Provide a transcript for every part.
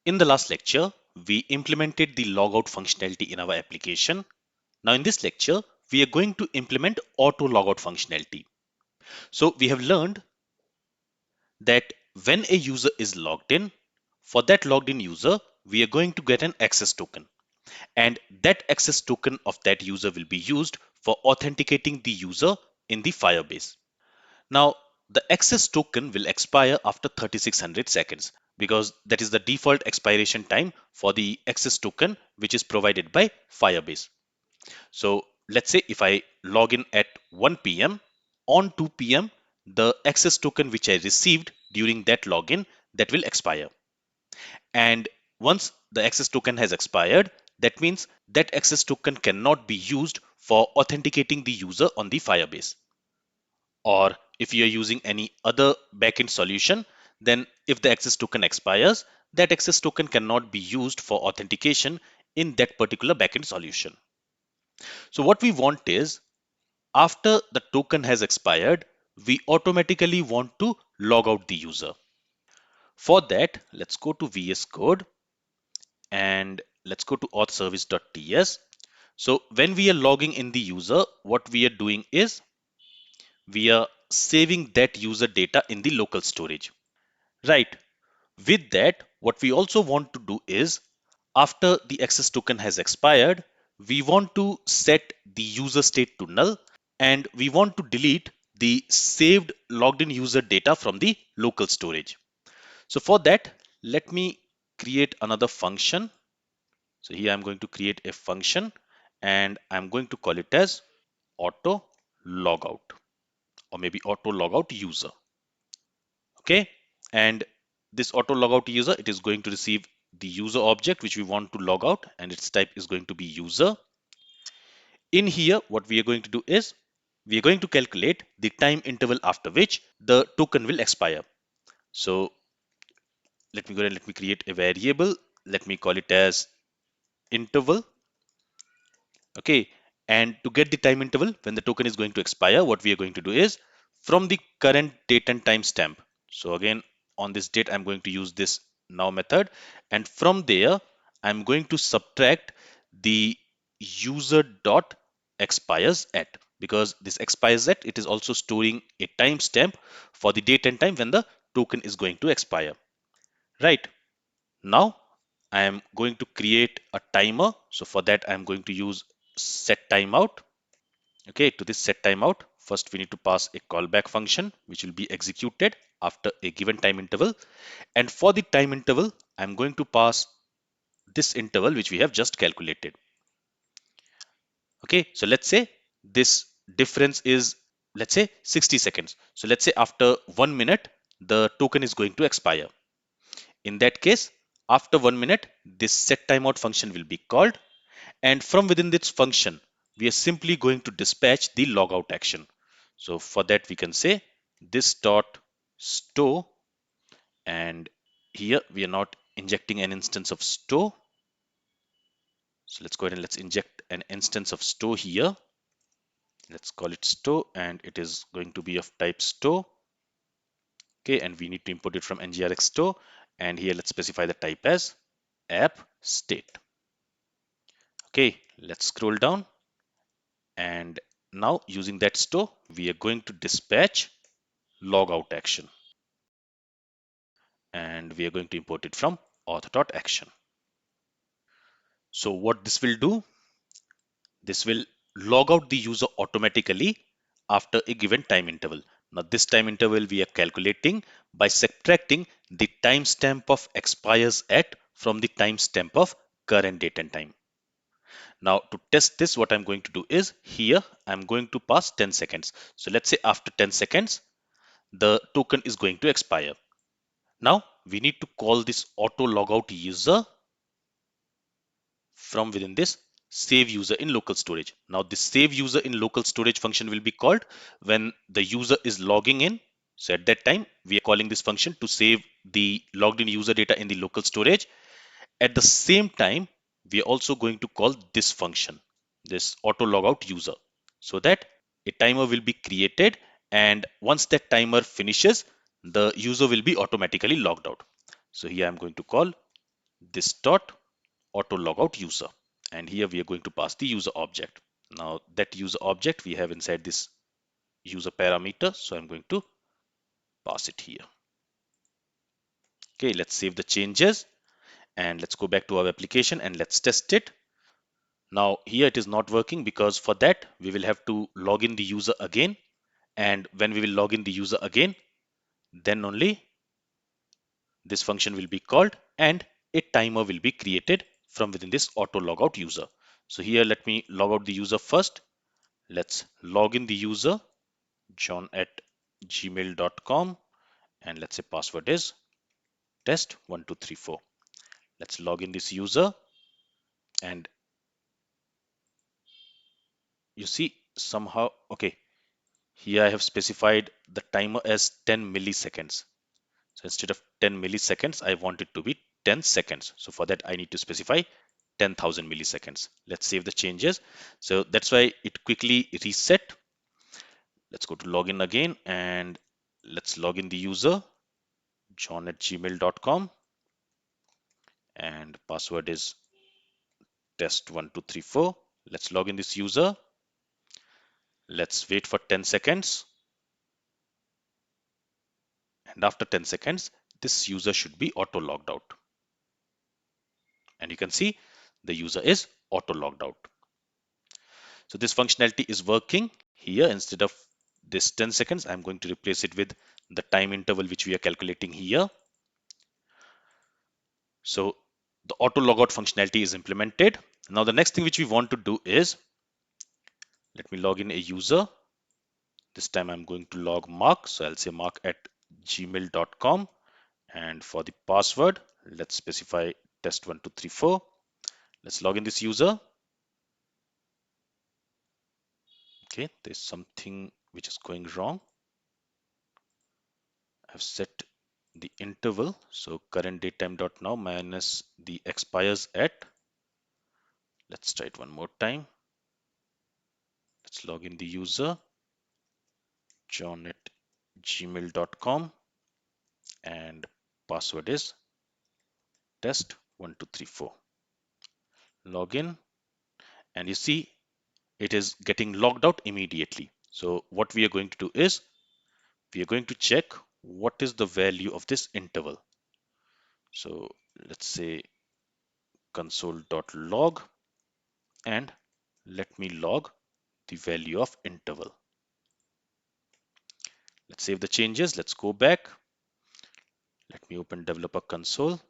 In the last lecture, we implemented the logout functionality in our application. Now in this lecture, we are going to implement auto logout functionality. So we have learned that when a user is logged in, for that logged in user, we are going to get an access token. And that access token of that user will be used for authenticating the user in the Firebase. Now, the access token will expire after 3600 seconds because that is the default expiration time for the access token which is provided by Firebase. So let's say if I log in at 1 p.m. on 2 p.m. the access token which I received during that login that will expire. And once the access token has expired, that means that access token cannot be used for authenticating the user on the Firebase. Or if you are using any other backend solution, then if the access token expires, that access token cannot be used for authentication in that particular backend solution. So what we want is after the token has expired, we automatically want to log out the user. For that, let's go to VS Code and let's go to authService.ts. So when we are logging in the user, what we are doing is we are saving that user data in the local storage. Right. With that, what we also want to do is after the access token has expired, we want to set the user state to null and we want to delete the saved logged in user data from the local storage. So for that, let me create another function. So here I'm going to create a function and I'm going to call it as auto logout or maybe auto logout user. Okay. And this auto logout user, it is going to receive the user object which we want to log out and its type is going to be user. In here, what we are going to do is we are going to calculate the time interval after which the token will expire. So let me go and let me create a variable. Let me call it as interval. Okay. And to get the time interval when the token is going to expire, what we are going to do is from the current date and time stamp. So again, on this date, I'm going to use this now method. And from there, I'm going to subtract the user dot expires at because this expires at it is also storing a timestamp for the date and time when the token is going to expire. Right. Now I am going to create a timer. So for that, I'm going to use set timeout. Okay, to this set timeout, first we need to pass a callback function which will be executed after a given time interval. And for the time interval, I'm going to pass this interval which we have just calculated. Okay, so let's say this difference is, let's say 60 seconds. So let's say after 1 minute, the token is going to expire. In that case, after 1 minute, this set timeout function will be called. And from within this function, we are simply going to dispatch the logout action. So for that, we can say this dot store, and here we are not injecting an instance of store. So let's go ahead and let's inject an instance of store here. Let's call it store, and it is going to be of type store. Okay, and we need to import it from NgRx store, and here let's specify the type as app state. Okay, let's scroll down. And now using that store, we are going to dispatch logout action. And we are going to import it from auth.action. So what this will do, this will log out the user automatically after a given time interval. Now this time interval we are calculating by subtracting the timestamp of expires at from the timestamp of current date and time. Now to test this, what I'm going to do is here I'm going to pass 10 seconds. So let's say after 10 seconds, the token is going to expire. Now we need to call this auto logout user from within this save user in local storage. Now this save user in local storage function will be called when the user is logging in. So at that time, we are calling this function to save the logged in user data in the local storage. At the same time, we are also going to call this function, this auto logout user, so that a timer will be created. And once that timer finishes, the user will be automatically logged out. So here I'm going to call this dot autoLogoutUser, and here we are going to pass the user object. Now that user object we have inside this user parameter, so I'm going to pass it here. Okay, let's save the changes and let's go back to our application and let's test it. Now here it is not working because for that we will have to log in the user again, and when we will log in the user again, then only this function will be called and a timer will be created from within this autoLogoutUser. So here let me log out the user first. Let's log in the user john@gmail.com, and let's say password is test1234. Let's log in this user, and you see somehow, okay, here I have specified the timer as 10 milliseconds. So instead of 10 milliseconds, I want it to be 10 seconds. So for that, I need to specify 10,000 milliseconds. Let's save the changes. So that's why it quickly reset. Let's go to login again and let's log in the user john@gmail.com, and password is test1234. Let's log in this user. Let's wait for 10 seconds. And after 10 seconds, this user should be auto logged out. And you can see the user is auto logged out. So this functionality is working here. Instead of this 10 seconds, I'm going to replace it with the time interval which we are calculating here. So the auto logout functionality is implemented. Now the next thing which we want to do is, let me log in a user. This time I'm going to log Mark. So I'll say mark@gmail.com. And for the password, let's specify test1234. Let's log in this user. Okay, there's something which is going wrong. I've set the interval. So current datetime.now minus the expires at. Let's try it one more time. Let's log in the user john@gmail.com, and password is test1234. Login, and you see it is getting logged out immediately. So what we are going to do is we are going to check what is the value of this interval. So let's say console.log, and let me log the value of interval. Let's save the changes. Let's go back. Let me open developer console.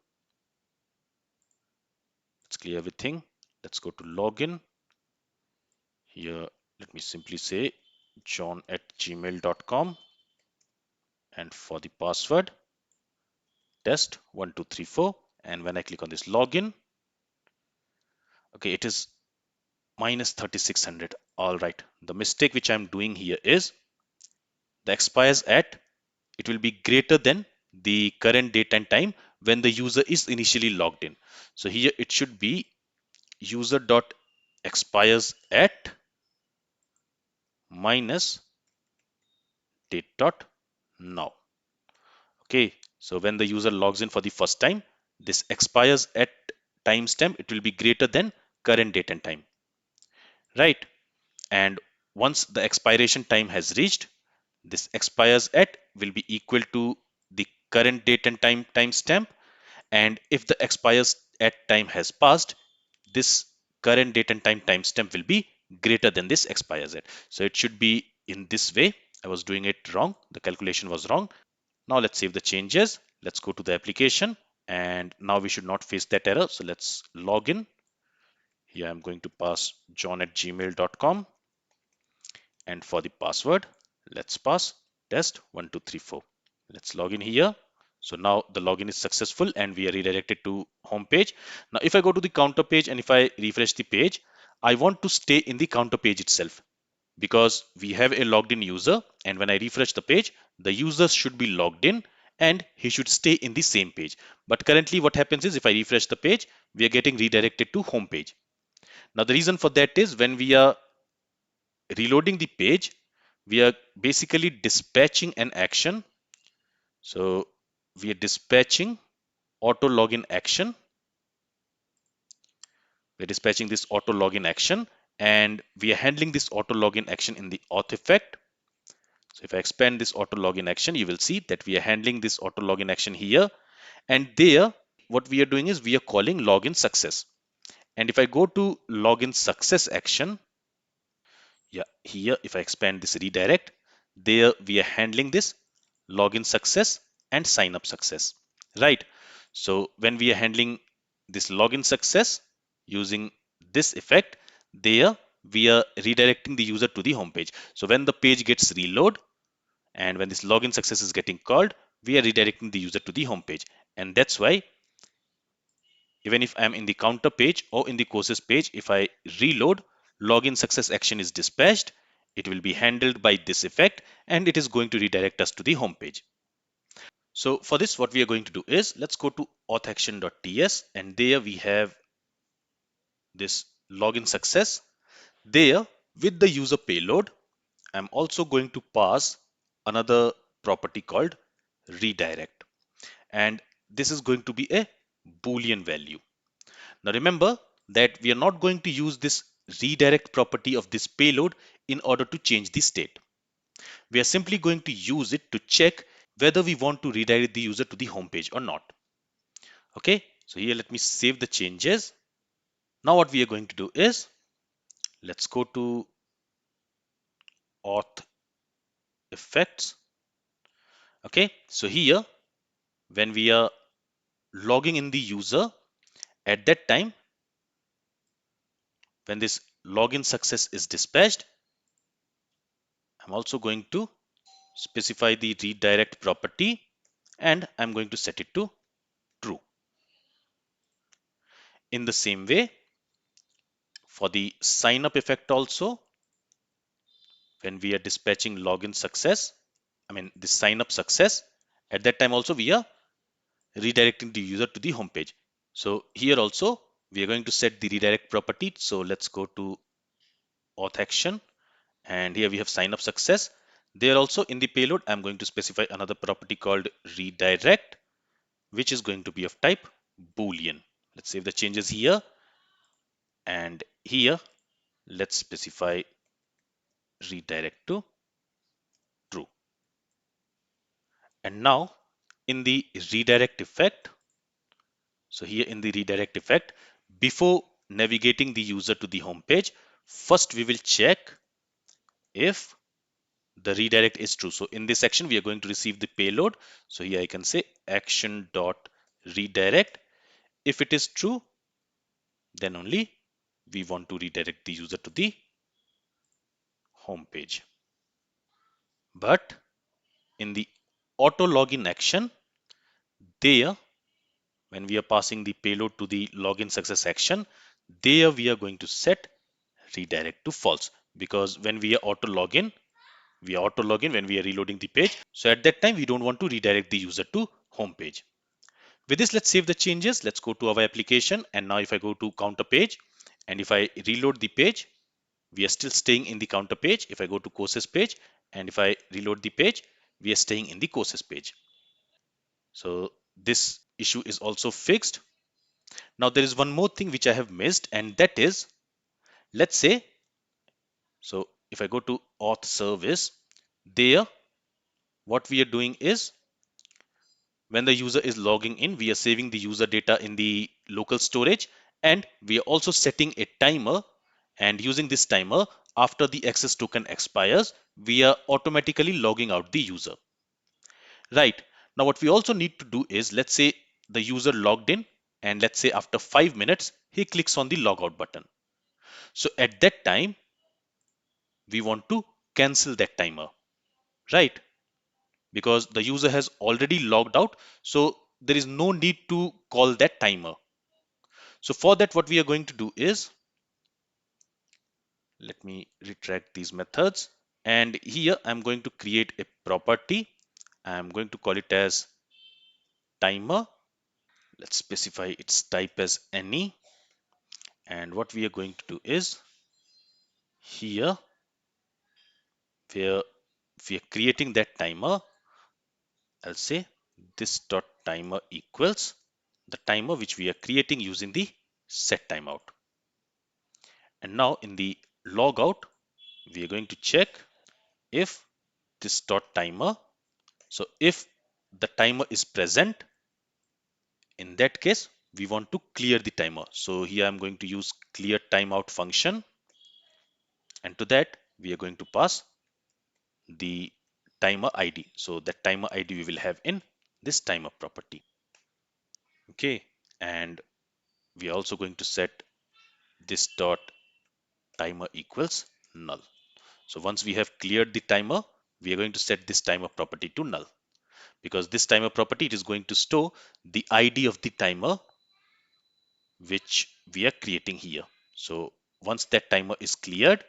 Let's clear everything. Let's go to login. Here, let me simply say john@gmail.com, and for the password test1234. And when I click on this login, okay, it is minus 3600. All right, the mistake which I'm doing here is the expires at, it will be greater than the current date and time when the user is initially logged in. So here it should be user.expires@- date.now. Okay, so when the user logs in for the first time, this expires at timestamp, it will be greater than current date and time, right? And once the expiration time has reached, this expires at will be equal to the current date and time timestamp. And if the expires at time has passed, this current date and time timestamp will be greater than this expires at. So it should be in this way. I was doing it wrong. The calculation was wrong. Now let's save the changes. Let's go to the application, and now we should not face that error. So let's log in. Here I'm going to pass john@gmail.com, and for the password, let's pass test1234. Let's log in here. So now the login is successful and we are redirected to home page. Now if I go to the counter page and if I refresh the page, I want to stay in the counter page itself because we have a logged in user, and when I refresh the page, the user should be logged in and he should stay in the same page. But currently what happens is if I refresh the page, we are getting redirected to home page. Now the reason for that is when we are reloading the page, we are basically dispatching an action. So we are dispatching auto login action We're dispatching this auto login action, and we are handling this auto login action in the auth effect. So if I expand this auto login action, you will see that we are handling this auto login action here, and there what we are doing is we are calling login success. And if I go to login success action, yeah, here if I expand this redirect, there we are handling this login success and sign up success, right? So when we are handling this login success using this effect, there we are redirecting the user to the home page. So when the page gets reload and when this login success is getting called, we are redirecting the user to the home page. And that's why even if I'm in the counter page or in the courses page, if I reload, login success action is dispatched. It will be handled by this effect and it is going to redirect us to the home page. So for this, what we are going to do is let's go to authAction.ts, and there we have this login success. There with the user payload, I'm also going to pass another property called redirect, and this is going to be a Boolean value. Now remember that we are not going to use this redirect property of this payload in order to change the state. We are simply going to use it to check whether we want to redirect the user to the home page or not. Okay, so here let me save the changes. Now what we are going to do is let's go to auth effects. Okay, so here when we are logging in the user, at that time when this login success is dispatched, I'm also going to specify the redirect property and I'm going to set it to true. In the same way, for the sign up effect also, when we are dispatching login success, the sign up success, at that time also we are redirecting the user to the home page. So here also we are going to set the redirect property. So let's go to auth action, and here we have sign up success. There also in the payload, I'm going to specify another property called redirect, which is going to be of type Boolean. Let's save the changes here, and here let's specify redirect to true. And now in the redirect effect, so here in the redirect effect, before navigating the user to the home page, first we will check if the redirect is true. So in this section, we are going to receive the payload. So here I can say action dot redirect. If it is true, then only we want to redirect the user to the home page. But in the auto login action, there when we are passing the payload to the login success action, there we are going to set redirect to false, because when we are auto login, when we are reloading the page. So at that time, we don't want to redirect the user to home page. With this, let's save the changes. Let's go to our application. And now if I go to counter page and if I reload the page, we are still staying in the counter page. If I go to courses page and if I reload the page, we are staying in the courses page. So this issue is also fixed. Now there is one more thing which I have missed, and that is, let's say, so if I go to AuthService, there what we are doing is when the user is logging in, we are saving the user data in the local storage, and we are also setting a timer, and using this timer, after the access token expires, we are automatically logging out the user. Right. Now what we also need to do is, let's say the user logged in, and let's say after 5 minutes, he clicks on the logout button. So at that time, we want to cancel that timer, right? Because the user has already logged out, so there is no need to call that timer. So for that, what we are going to do is, let me retract these methods, and here I'm going to create a property. I'm going to call it as timer. Let's specify its type as any, and what we are going to do is, here where we are creating that timer, I'll say this dot timer equals the timer which we are creating using the set timeout. And now in the logout, we are going to check if this dot timer. So if the timer is present, in that case, we want to clear the timer. So here I'm going to use clearTimeout function, and to that we are going to pass the timer ID. So that timer ID we will have in this timer property. Okay, and we are also going to set this dot timer equals null. So once we have cleared the timer, we are going to set this timer property to null, because this timer property, it is going to store the ID of the timer which we are creating here. So once that timer is cleared,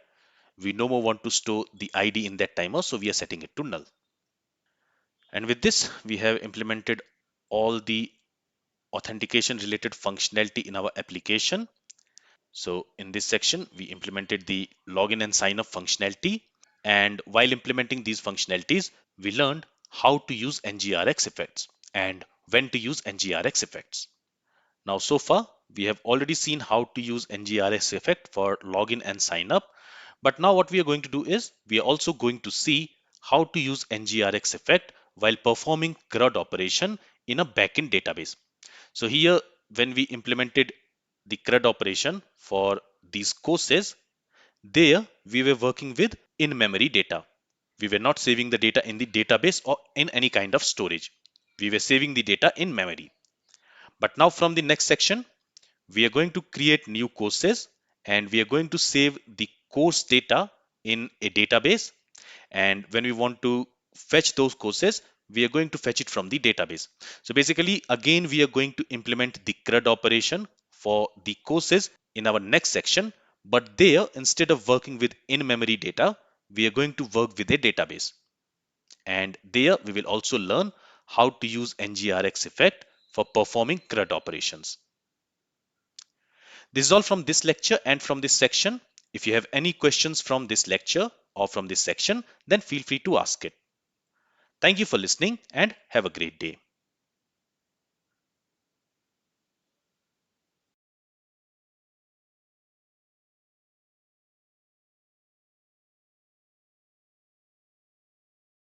we no more want to store the ID in that timer, so we are setting it to null. And with this, we have implemented all the authentication related functionality in our application. So in this section, we implemented the login and sign up functionality. And while implementing these functionalities, we learned how to use NgRx effects and when to use NgRx effects. Now, so far, we have already seen how to use NgRx effect for login and sign up. But now what we are going to do is we are also going to see how to use NgRx effect while performing CRUD operation in a backend database. So here, when we implemented the CRUD operation for these courses, there we were working with in-memory data. We were not saving the data in the database or in any kind of storage. We were saving the data in memory. But now from the next section, we are going to create new courses and we are going to save the course data in a database. And when we want to fetch those courses, we are going to fetch it from the database. So basically, again, we are going to implement the CRUD operation for the courses in our next section. But there, instead of working with in-memory data, we are going to work with a database. And there, we will also learn how to use NgRx effect for performing CRUD operations. This is all from this lecture and from this section. If you have any questions from this lecture or from this section, then feel free to ask it. Thank you for listening and have a great day.